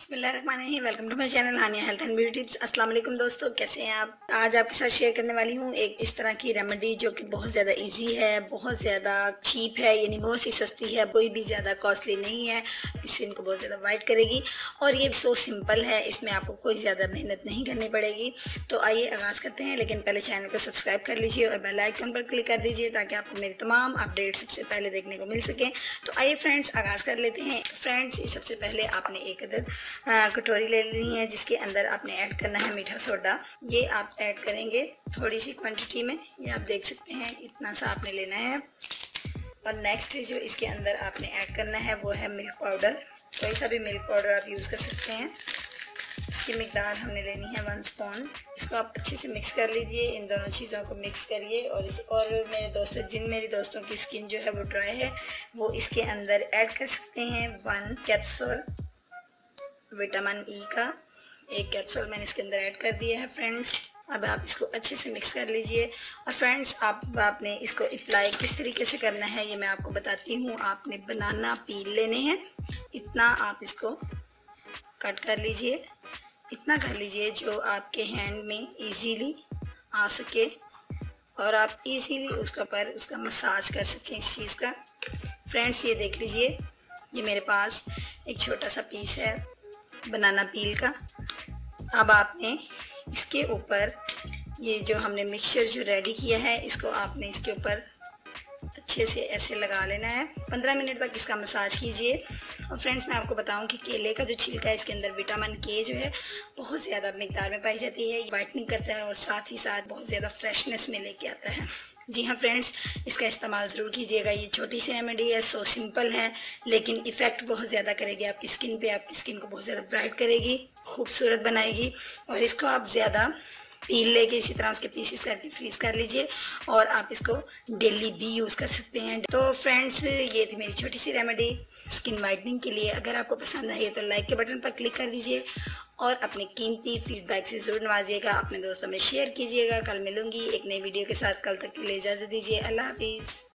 बिस्मिल्लाहिर्रहमानिर्रहीम। Welcome to my channel Hania health and beauty tips. अस्सलाम वालेकुम दोस्तों, कैसे हैं आप। आज आपके साथ शेयर करने वाली हूँ एक इस तरह की रेमेडी जो कि बहुत ज़्यादा इजी है, बहुत ज़्यादा चीप है, यानी बहुत सी सस्ती है, कोई भी ज़्यादा कॉस्टली नहीं है। इससे इनको बहुत ज़्यादा वाइट करेगी और ये सो सिंपल है, इसमें आपको कोई ज़्यादा मेहनत नहीं करनी पड़ेगी। तो आइए आगाज़ करते हैं, लेकिन पहले चैनल को सब्सक्राइब कर लीजिए और बेल आइकन पर क्लिक कर दीजिए ताकि आपको मेरी तमाम अपडेट सबसे पहले देखने को मिल सके। तो आइए फ्रेंड्स आगाज़ कर लेते हैं। फ्रेंड्स, सबसे पहले आपने एक अदद कटोरी ले लेनी है जिसके अंदर आपने ऐड करना है मीठा सोडा। ये आप ऐड करेंगे थोड़ी सी क्वांटिटी में, ये आप देख सकते हैं, इतना सा आपने लेना है। और नेक्स्ट जो इसके अंदर आपने ऐड करना है वो है मिल्क पाउडर। कोई सा भी मिल्क पाउडर आप यूज़ कर सकते हैं। इसकी मिकदार हमने लेनी है 1 स्पून। इसको आप अच्छे से मिक्स कर लीजिए, इन दोनों चीज़ों को मिक्स करिए। और मेरे दोस्तों की स्किन जो है वो ड्राई है, वो इसके अंदर ऐड कर सकते हैं 1 कैप्सूल विटामिन ई का। 1 कैप्सूल मैंने इसके अंदर ऐड कर दिया है फ्रेंड्स। अब आप इसको अच्छे से मिक्स कर लीजिए। और फ्रेंड्स, आपने इसको अप्लाई किस तरीके से करना है ये मैं आपको बताती हूँ। आपने बनाना पील लेने हैं, इतना आप इसको कट कर लीजिए, इतना कर लीजिए जो आपके हैंड में इजीली आ सके और आप इजीली उसका मसाज कर सकें इस चीज़ का। फ्रेंड्स, ये देख लीजिए, ये मेरे पास एक छोटा सा पीस है बनाना पील का। अब आपने इसके ऊपर ये जो हमने मिक्सचर जो रेडी किया है, इसको आपने इसके ऊपर अच्छे से ऐसे लगा लेना है। 15 मिनट तक इसका मसाज कीजिए। और फ्रेंड्स, मैं आपको बताऊं कि केले का जो छिलका है, इसके अंदर विटामिन के जो है बहुत ज़्यादा मिकदार में पाई जाती है। वाइटनिंग करता है और साथ ही साथ बहुत ज़्यादा फ्रेशनेस में लेके आता है। जी हाँ फ्रेंड्स, इसका इस्तेमाल ज़रूर कीजिएगा। ये छोटी सी रेमेडी है, सो सिंपल है, लेकिन इफ़ेक्ट बहुत ज़्यादा करेगी आपकी स्किन पे। आपकी स्किन को बहुत ज़्यादा ब्राइट करेगी, खूबसूरत बनाएगी। और इसको आप ज़्यादा पील लेके इसी तरह उसके पीसेस करके फ्रीज कर लीजिए और आप इसको डेली भी यूज़ कर सकते हैं। तो फ्रेंड्स, ये थी मेरी छोटी सी रेमेडी स्किन वाइटनिंग के लिए। अगर आपको पसंद आई तो लाइक के बटन पर क्लिक कर दीजिए और अपने कीमती फीडबैक से ज़रूर नवाजिएगा, अपने दोस्तों में शेयर कीजिएगा। कल मिलूंगी एक नई वीडियो के साथ, कल तक के लिए इजाज़त दीजिए। अल्लाह हाफिज़।